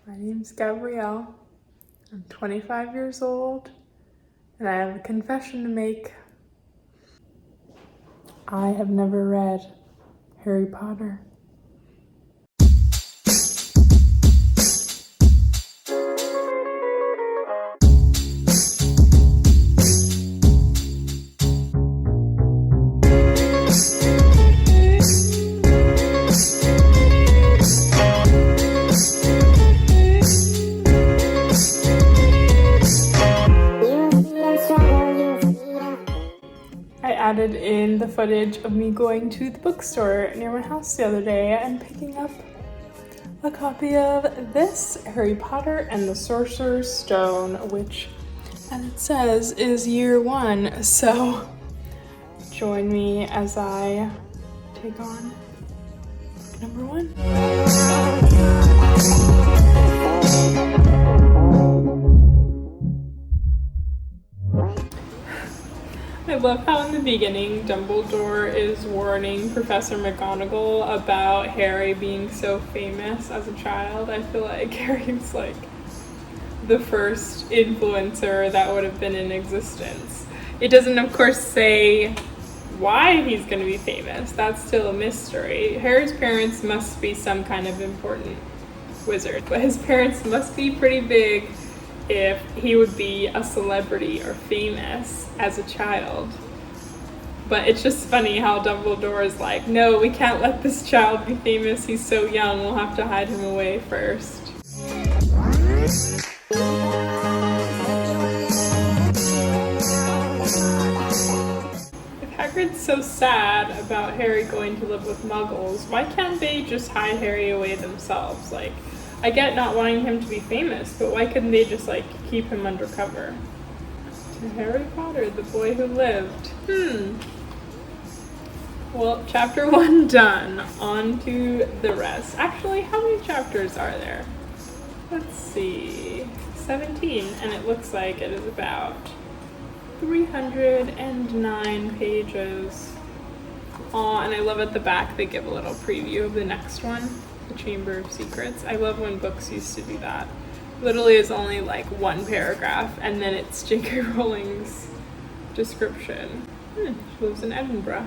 My name's Gabrielle. I'm 25 years old, and I have a confession to make. I have never read Harry Potter. I added in the footage of me going to the bookstore near my house the other day and picking up a copy of this Harry Potter and the Sorcerer's Stone, which, as it says, is year 1. So join me as I take on book number 1. I love how in the beginning Dumbledore is warning Professor McGonagall about Harry being so famous as a child. I feel like Harry's like the first influencer that would have been in existence. It doesn't, of course, say why he's going to be famous. That's still a mystery. Harry's parents must be some kind of important wizard, but his parents must be pretty big if he would be a celebrity or famous as a child. But it's just funny how Dumbledore is like, no, we can't let this child be famous. He's so young. We'll have to hide him away first. If Hagrid's so sad about Harry going to live with Muggles, why can't they just hide Harry away themselves? Like, I get not wanting him to be famous, but why couldn't they just like keep him undercover? To Harry Potter, the boy who lived. Well, chapter 1 done. On to the rest. Actually, how many chapters are there? Let's see. 17, and it looks like it is about 309 pages. Aw, and I love at the back they give a little preview of the next one. The Chamber of Secrets. I love when books used to do that. Literally is only like one paragraph and then it's J.K. Rowling's description. She lives in Edinburgh.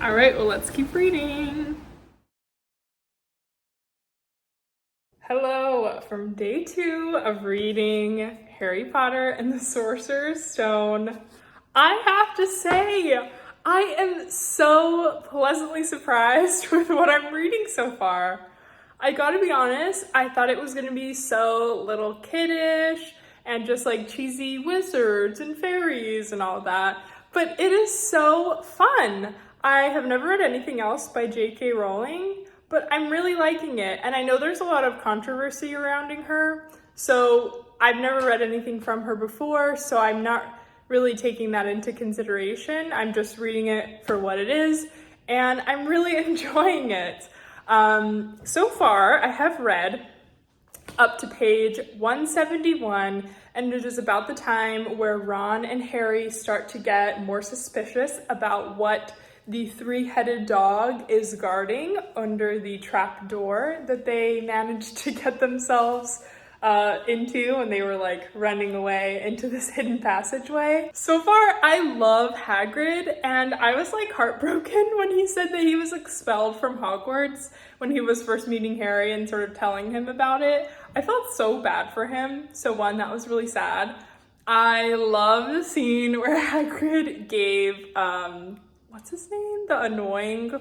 Alright, well let's keep reading. Hello from day 2 of reading Harry Potter and the Sorcerer's Stone. I have to say, I am so pleasantly surprised with what I'm reading so far. I gotta be honest, I thought it was gonna be so little kiddish and just like cheesy wizards and fairies and all that, but it is so fun. I have never read anything else by J.K. Rowling, but I'm really liking it. And I know there's a lot of controversy surrounding her, so I've never read anything from her before, so I'm not really taking that into consideration. I'm just reading it for what it is, and I'm really enjoying it. So far, I have read up to page 171, and it is about the time where Ron and Harry start to get more suspicious about what the 3-headed dog is guarding under the trap door that they managed to get themselves into when they were like running away into this hidden passageway. So far, I love Hagrid, and I was like heartbroken when he said that he was expelled from Hogwarts when he was first meeting Harry and sort of telling him about it. I felt so bad for him. So one, that was really sad. I love the scene where Hagrid gave, what's his name? The annoying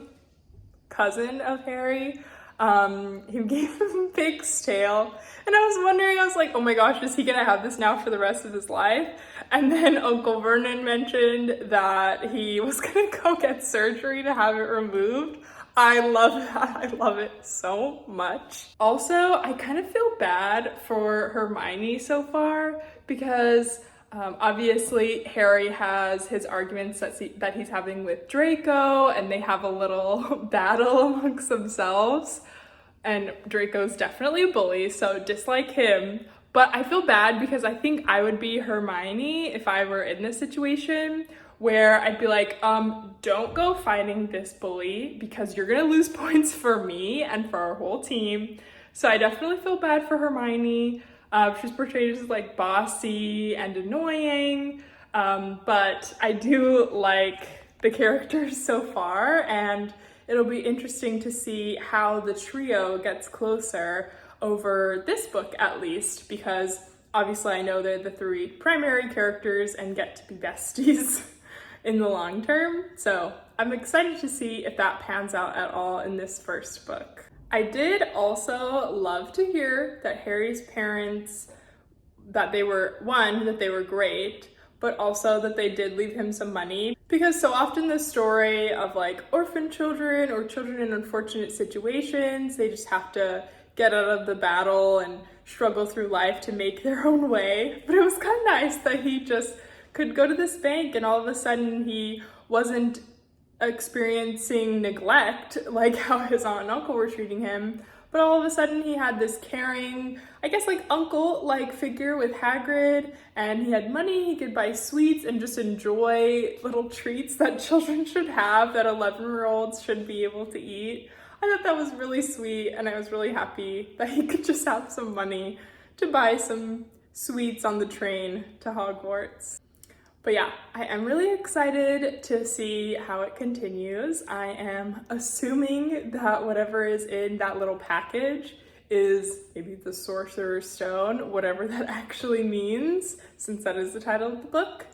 cousin of Harry. He gave him Pig's tail, and I was wondering, I was like, oh my gosh, is he gonna have this now for the rest of his life? And then Uncle Vernon mentioned that he was gonna go get surgery to have it removed. I love that. I love it so much. Also, I kind of feel bad for Hermione so far because obviously Harry has his arguments that he's having with Draco, and they have a little battle amongst themselves. And Draco's definitely a bully, so dislike him. But I feel bad because I think I would be Hermione if I were in this situation, where I'd be like, don't go fighting this bully because you're gonna lose points for me and for our whole team. So I definitely feel bad for Hermione. She's portrayed as like bossy and annoying, but I do like the characters so far, and it'll be interesting to see how the trio gets closer over this book at least, because obviously I know they're the three primary characters and get to be besties in the long term. So I'm excited to see if that pans out at all in this first book. I did also love to hear that Harry's parents, that they were great, but also that they did leave him some money, because so often the story of like orphan children or children in unfortunate situations, they just have to get out of the battle and struggle through life to make their own way. But it was kind of nice that he just could go to this bank and all of a sudden he wasn't experiencing neglect like how his aunt and uncle were treating him, but all of a sudden he had this caring, I guess like uncle-like figure with Hagrid, and he had money, he could buy sweets and just enjoy little treats that children should have, that 11-year-olds should be able to eat. I thought that was really sweet, and I was really happy that he could just have some money to buy some sweets on the train to Hogwarts. But yeah, I am really excited to see how it continues. I am assuming that whatever is in that little package is maybe the Sorcerer's Stone, whatever that actually means, since that is the title of the book.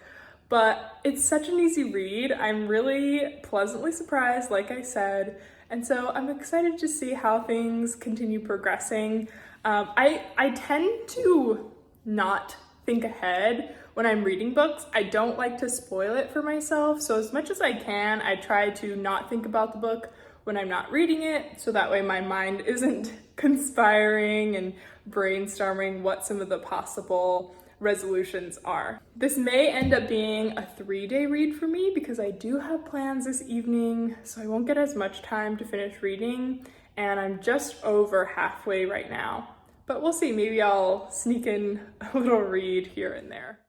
But it's such an easy read. I'm really pleasantly surprised, like I said, and so I'm excited to see how things continue progressing. I tend to not think ahead when I'm reading books. I don't like to spoil it for myself, so as much as I can, I try to not think about the book when I'm not reading it, so that way my mind isn't conspiring and brainstorming what some of the possible resolutions are. This may end up being a 3-day read for me because I do have plans this evening, so I won't get as much time to finish reading, and I'm just over halfway right now. But we'll see, maybe I'll sneak in a little read here and there.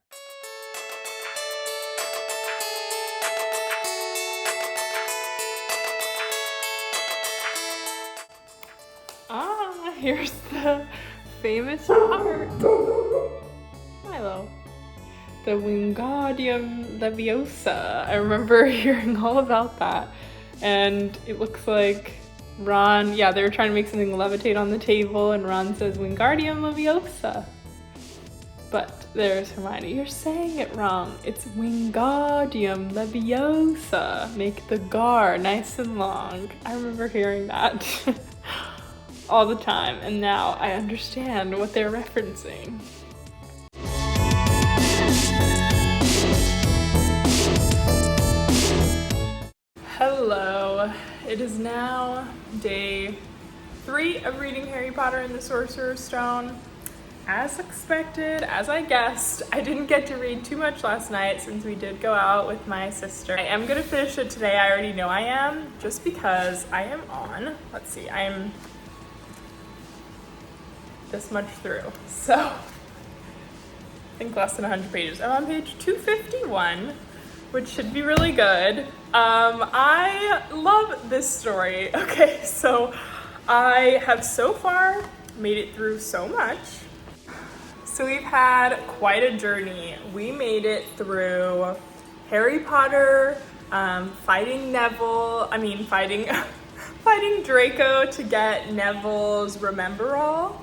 Here's the famous part. Milo. The Wingardium Leviosa. I remember hearing all about that. And it looks like Ron, yeah, they were trying to make something levitate on the table, and Ron says Wingardium Leviosa. But there's Hermione, you're saying it wrong. It's Wingardium Leviosa. Make the gar nice and long. I remember hearing that all the time, and now I understand what they're referencing. Hello, it is now day 3 of reading Harry Potter and the Sorcerer's Stone. As expected, as I guessed, I didn't get to read too much last night since we did go out with my sister. I am gonna finish it today, I already know I am, just because I am on, let's see, I am this much through, so I think less than 100 pages. I'm on page 251, which should be really good. I love this story. Okay, so I have so far made it through so much. So we've had quite a journey. We made it through Harry Potter, fighting Draco to get Neville's Remember All.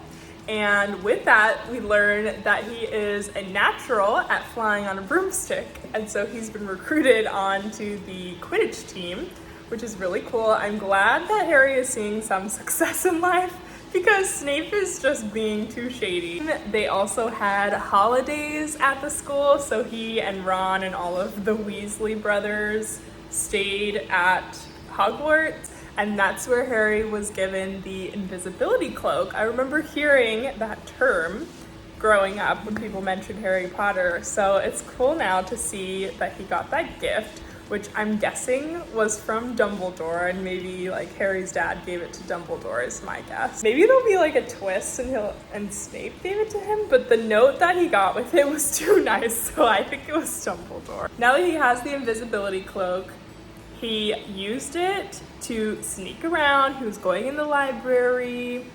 And with that, we learn that he is a natural at flying on a broomstick. And so he's been recruited onto the Quidditch team, which is really cool. I'm glad that Harry is seeing some success in life because Snape is just being too shady. They also had holidays at the school, so he and Ron and all of the Weasley brothers stayed at Hogwarts. And that's where Harry was given the invisibility cloak. I remember hearing that term growing up when people mentioned Harry Potter. So it's cool now to see that he got that gift, which I'm guessing was from Dumbledore, and maybe like Harry's dad gave it to Dumbledore is my guess. Maybe there'll be like a twist and Snape gave it to him, but the note that he got with it was too nice, so I think it was Dumbledore. Now that he has the invisibility cloak, he used it to sneak around. He was going in the library,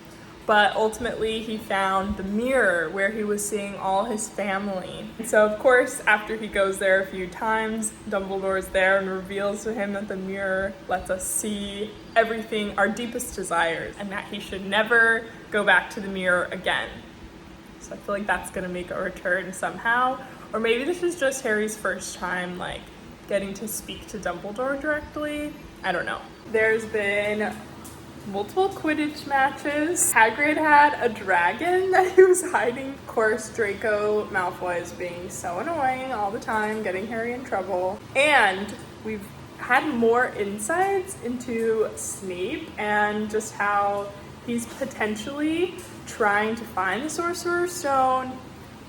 but ultimately he found the mirror where he was seeing all his family. And so of course, after he goes there a few times, Dumbledore's there and reveals to him that the mirror lets us see everything, our deepest desires, and that he should never go back to the mirror again. So I feel like that's gonna make a return somehow. Or maybe this is just Harry's first time like getting to speak to Dumbledore directly. I don't know. There's been multiple Quidditch matches. Hagrid had a dragon that he was hiding. Of course, Draco Malfoy is being so annoying all the time, getting Harry in trouble. And we've had more insights into Snape and just how he's potentially trying to find the Sorcerer's Stone,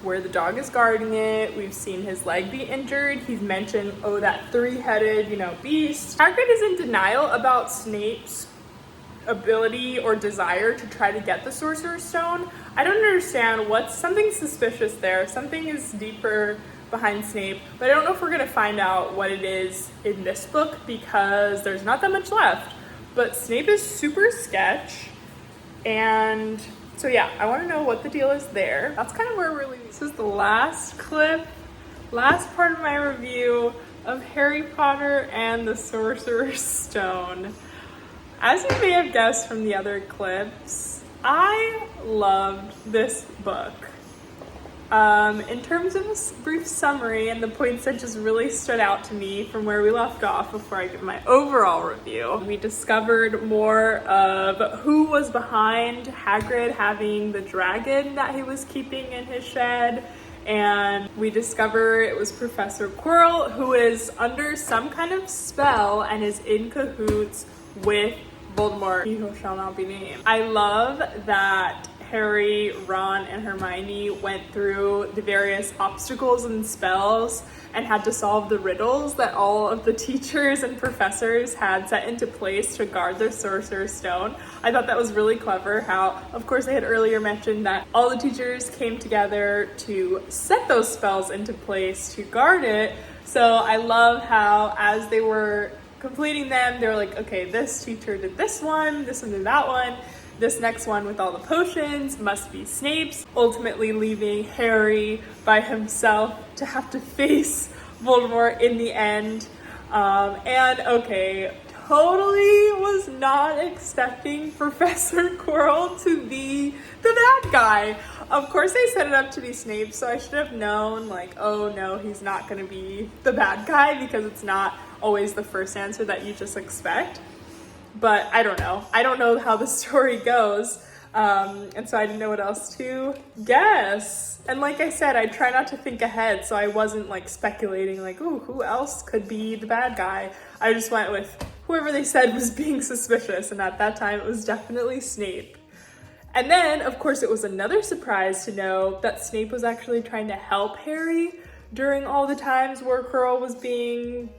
where the dog is guarding it. We've seen his leg be injured. He's mentioned, oh, that three-headed, beast. Hagrid is in denial about Snape's ability or desire to try to get the Sorcerer's Stone. I don't understand. Something suspicious there. Something is deeper behind Snape, but I don't know if we're gonna find out what it is in this book because there's not that much left. But Snape is super sketch, and so yeah, I want to know what the deal is there. That's kind of where we're leaving. This is the last clip, last part of my review of Harry Potter and the Sorcerer's Stone. As you may have guessed from the other clips, I loved this book. In terms of a brief summary and the points that just really stood out to me from where we left off before I give my overall review, we discovered more of who was behind Hagrid having the dragon that he was keeping in his shed. And we discover it was Professor Quirrell, who is under some kind of spell and is in cahoots with Voldemort, he who shall not be named. I love that Harry, Ron, and Hermione went through the various obstacles and spells and had to solve the riddles that all of the teachers and professors had set into place to guard the Sorcerer's Stone. I thought that was really clever how, of course, I had earlier mentioned that all the teachers came together to set those spells into place to guard it. So I love how as they were completing them, they were like, okay, this teacher did this one did that one. This next one with all the potions must be Snape's, ultimately leaving Harry by himself to have to face Voldemort in the end. And okay, totally was not expecting Professor Quirrell to be the bad guy. Of course they set it up to be Snape, so I should have known, like, oh no, he's not gonna be the bad guy because it's not always the first answer that you just expect. But I don't know. I don't know how the story goes. And so I didn't know what else to guess. And like I said, I try not to think ahead, so I wasn't like speculating like, ooh, who else could be the bad guy? I just went with whoever they said was being suspicious, and at that time it was definitely Snape. And then, of course, it was another surprise to know that Snape was actually trying to help Harry during all the times where Quirrell was being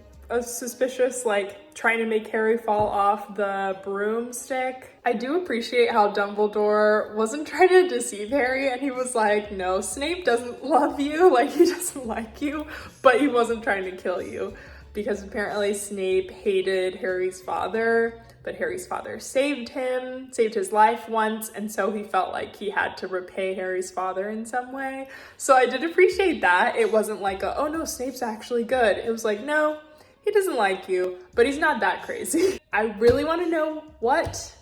suspicious, like trying to make Harry fall off the broomstick. I do appreciate how Dumbledore wasn't trying to deceive Harry, and he was like, no, Snape doesn't love you, like he doesn't like you, but he wasn't trying to kill you, because apparently Snape hated Harry's father, but Harry's father saved his life once, and so he felt like he had to repay Harry's father in some way. So I did appreciate that. It wasn't like oh no, Snape's actually good. It was like, no, he doesn't like you, but he's not that crazy. I really want to know what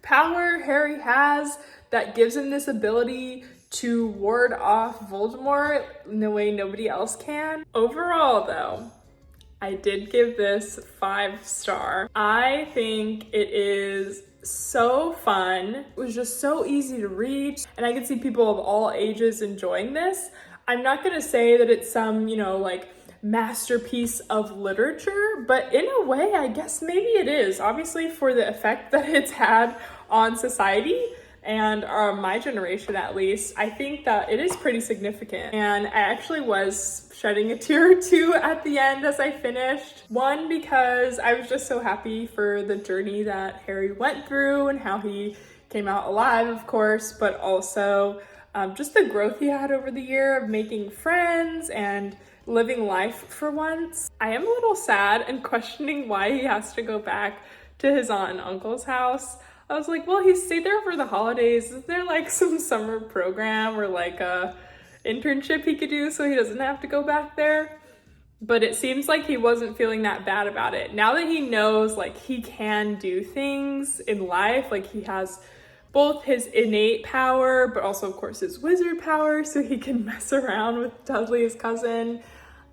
power Harry has that gives him this ability to ward off Voldemort in a way nobody else can. Overall, though, I did give this 5-star. I think it is so fun. It was just so easy to read, and I could see people of all ages enjoying this. I'm not gonna say that it's some, like masterpiece of literature, but in a way, I guess maybe it is. Obviously, for the effect that it's had on society and my generation, at least, I think that it is pretty significant. And I actually was shedding a tear or two at the end as I finished. One, because I was just so happy for the journey that Harry went through and how he came out alive, of course, but also just the growth he had over the year of making friends and living life for once. I am a little sad and questioning why he has to go back to his aunt and uncle's house. I was like, well, he stayed there for the holidays. Is there like some summer program or like a internship he could do so he doesn't have to go back there? But it seems like he wasn't feeling that bad about it. Now that he knows like he can do things in life, like he has both his innate power, but also of course his wizard power, so he can mess around with Dudley, his cousin.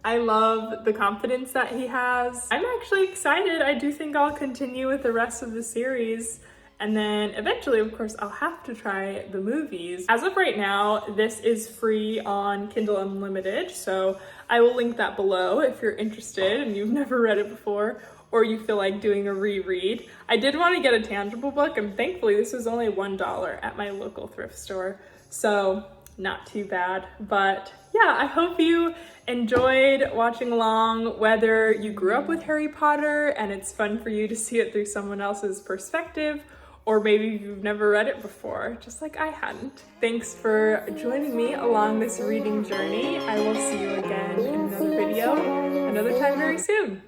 I love the confidence that he has. I'm actually excited. I do think I'll continue with the rest of the series. And then eventually, of course, I'll have to try the movies. As of right now, this is free on Kindle Unlimited, so I will link that below if you're interested and you've never read it before, or you feel like doing a reread. I did want to get a tangible book, and thankfully this was only $1 at my local thrift store, so not too bad. But yeah, I hope you enjoyed watching along, whether you grew up with Harry Potter and it's fun for you to see it through someone else's perspective, or maybe you've never read it before, just like I hadn't. Thanks for joining me along this reading journey. I will see you again in another video, another time very soon.